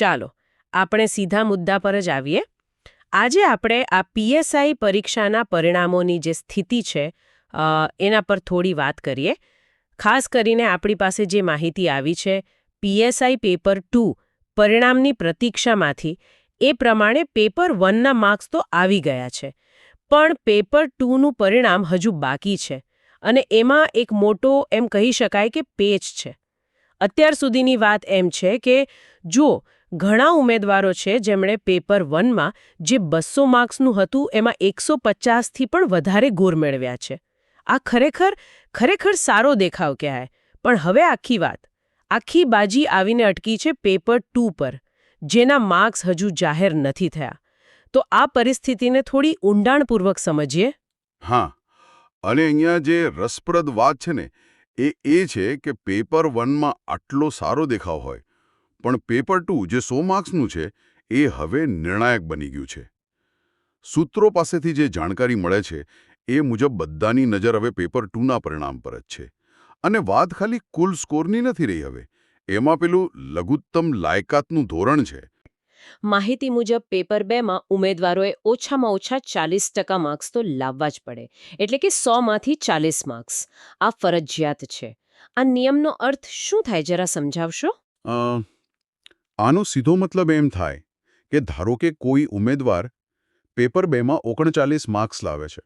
ચાલો આપણે સીધા મુદ્દા પર જ આવીએ. આજે આપણે આ પીએસઆઈ પરીક્ષાના પરિણામોની જે સ્થિતિ છે એના પર થોડી વાત કરીએ. ખાસ કરીને આપણી પાસે જે માહિતી આવી છે પીએસઆઈ પેપર 2 પરિણામની પ્રતીક્ષામાંથી એ પ્રમાણે પેપર 1ના માર્ક્સ તો આવી ગયા છે, પણ પેપર 2નું પરિણામ હજુ બાકી છે અને એમાં એક મોટો એમ કહી શકાય કે પેચ છે. અત્યાર સુધીની વાત એમ છે કે જો ઘણા ઉમેદવારો છે જેમણે પેપર 1માં જે 200 માર્ક્સનું હતું એમાં 150થી પણ વધારે ગુણ મેળવ્યા છે. આ ખરેખર સારો દેખાવ કહેવાય. પણ હવે આખી બાજી આવીને અટકી છે પેપર 2 પર, જેના માર્ક્સ હજુ જાહેર નથી થયા. તો આ પરિસ્થિતિને થોડી ઊંડાણપૂર્વક સમજીએ. હા, અને અહીંયા જે રસપ્રદ વાત છે ને એ છે કે પેપર 1માં આટલો સારો દેખાવ હોય પણ પેપર 2 જે 100 માર્ક્સનું છે એ હવે નિર્ણાયક બની ગયું છે. સૂત્રો પાસેથી જે જાણકારી મળે છે એ મુજબ બધાની નજર હવે પેપર 2ના પરિણામ પર જ છે. અને વાત ખાલી કુલ સ્કોરની નથી રહી હવે. એમાં પેલું લઘુત્તમ લાયકાતનું ધોરણ છે. માહિતી મુજબ પેપર 2માં ઉમેદવારોએ ઓછામાં ઓછા 40% માર્ક્સ તો લાવવા જ પડે. એટલે કે 100માંથી 40 માર્ક્સ. આ ફરજિયાત છે. આ નિયમનો અર્થ શું થાય જરા સમજાવશો? આનો સીધો મતલબ એમ થાય કે ધારો કે કોઈ ઉમેદવાર પેપર 2માં 39 માર્ક્સ લાવે છે.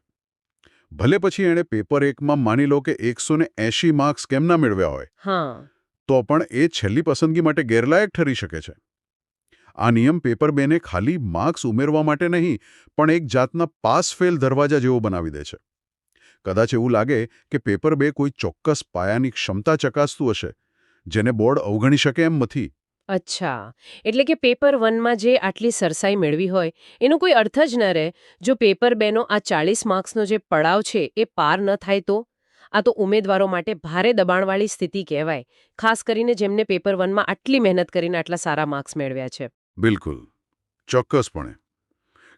ભલે પછી એણે પેપર 1માં માની લો કે 180 માર્ક્સ કેમ ના મેળવ્યા હોય, તો પણ એ છેલ્લી પસંદગી માટે ગેરલાયક ઠરી શકે છે. આ નિયમ પેપર 2ને ખાલી માર્ક્સ ઉમેરવા માટે નહીં પણ એક જાતના પાસ-ફેલ દરવાજા જેવો બનાવી દે છે. કદાચ એવું લાગે કે પેપર 2 કોઈ ચોક્કસ પાયાની ક્ષમતા ચકાસતું હશે જેને બોર્ડ અવગણી શકે એમ નથી. અચ્છા, એટલે કે પેપર 1માં જે આટલી સરસાઈ મેળવી હોય એનો કોઈ અર્થ જ ન રહે જો પેપર 2નો આ 40 માર્ક્સનો જે પડાવ છે એ પાર ન થાય તો? આ તો ઉમેદવારો માટે ભારે દબાણવાળી સ્થિતિ કહેવાય, ખાસ કરીને જેમને પેપર 1માં આટલી મહેનત કરીને આટલા સારા માર્ક્સ મેળવ્યા છે. બિલકુલ, ચોક્કસપણે.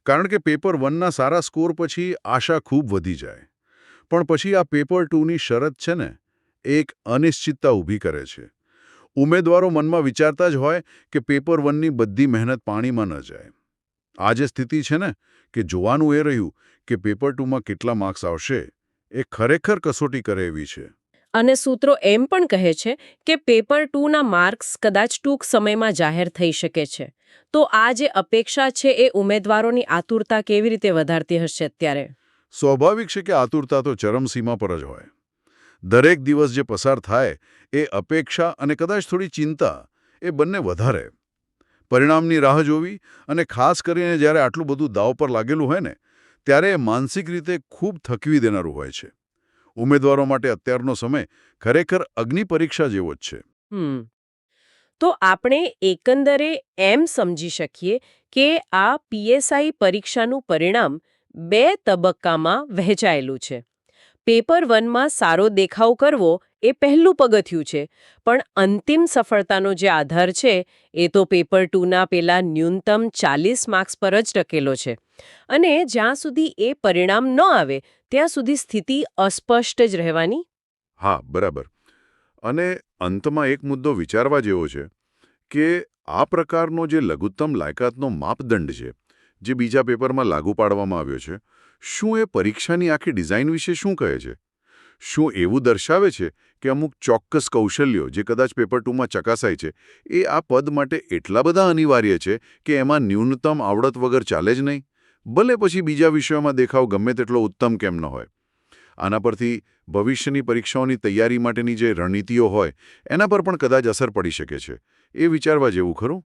કારણ કે પેપર 1ના સારા સ્કોર પછી આશા ખૂબ વધી જાય. પણ પછી આ પેપર 2ની શરત છે ને એક અનિશ્ચિતતા ઊભી કરે છે. ઉમેદવારો મનમાં વિચારતા જ હોય કે પેપર 1ની બધી મહેનત પાણીમાં ન જાય. આ જે સ્થિતિ છે ને કે જોવાનું એ રહ્યું કે પેપર 2માં કેટલા માર્ક્સ આવશે એ ખરેખર કસોટી કરે એવી છે. અને સૂત્રો એમ પણ કહે છે કે પેપર 2ના માર્ક્સ કદાચ ટૂંક સમયમાં જાહેર થઈ શકે છે. તો આ જે અપેક્ષા છે એ ઉમેદવારોની આતુરતા કેવી રીતે વધારતી હશે અત્યારે? સ્વાભાવિક છે કે આતુરતા તો ચરમસીમા પર જ હોય. દરેક દિવસ જે પસાર થાય એ અપેક્ષા અને કદાચ થોડી ચિંતા એ બંને વધારે. પરિણામની રાહ જોવી અને ખાસ કરીને જ્યારે આટલું બધું દાવ પર લાગેલું હોય ને ત્યારે માનસિક રીતે ખૂબ થકવી દેનારું હોય છે. ઉમેદવારો માટે અત્યારનો સમય ખરેખર અગ્નિ પરીક્ષા જેવો જ છે. તો આપણે એકંદરે એમ સમજી શકીએ કે આ પીએસઆઈ પરીક્ષાનું પરિણામ 2 તબક્કામાં વહેંચાયેલું છે. પેપર 1માં સારો દેખાવ કરવો એ પહેલું પગથિયું છે, પણ અંતિમ સફળતાનો જે આધાર છે એ તો પેપર 2ના પેલા ન્યૂનતમ 40 માર્ક્સ પર જ ટકેલો છે. અને જ્યાં સુધી એ પરિણામ ન આવે ત્યાં સુધી સ્થિતિ અસ્પષ્ટ જ રહેવાની. હા, બરાબર. અને અંતમાં એક મુદ્દો વિચારવા જેવો છે કે આ પ્રકારનો જે લઘુત્તમ લાયકાતનો માપદંડ છે જે બીજા પેપરમાં લાગુ પાડવામાં આવ્યો છે, શું એ પરીક્ષાની આખી ડિઝાઇન વિશે શું કહે છે? શું એવું દર્શાવે છે કે અમુક ચોક્કસ કૌશલ્યો જે કદાચ પેપર 2માં ચકાસાય છે એ આ પદ માટે એટલા બધા અનિવાર્ય છે કે એમાં ન્યૂનતમ આવડત વગર ચાલે જ નહીં, ભલે પછી બીજા વિષયોમાં દેખાવ ગમે તેટલો ઉત્તમ કેમ ન હોય? આના પરથી ભવિષ્યની પરીક્ષાઓની તૈયારી માટેની જે રણનીતિઓ હોય એના પર પણ કદાચ અસર પડી શકે છે. એ વિચારવા જેવું ખરું?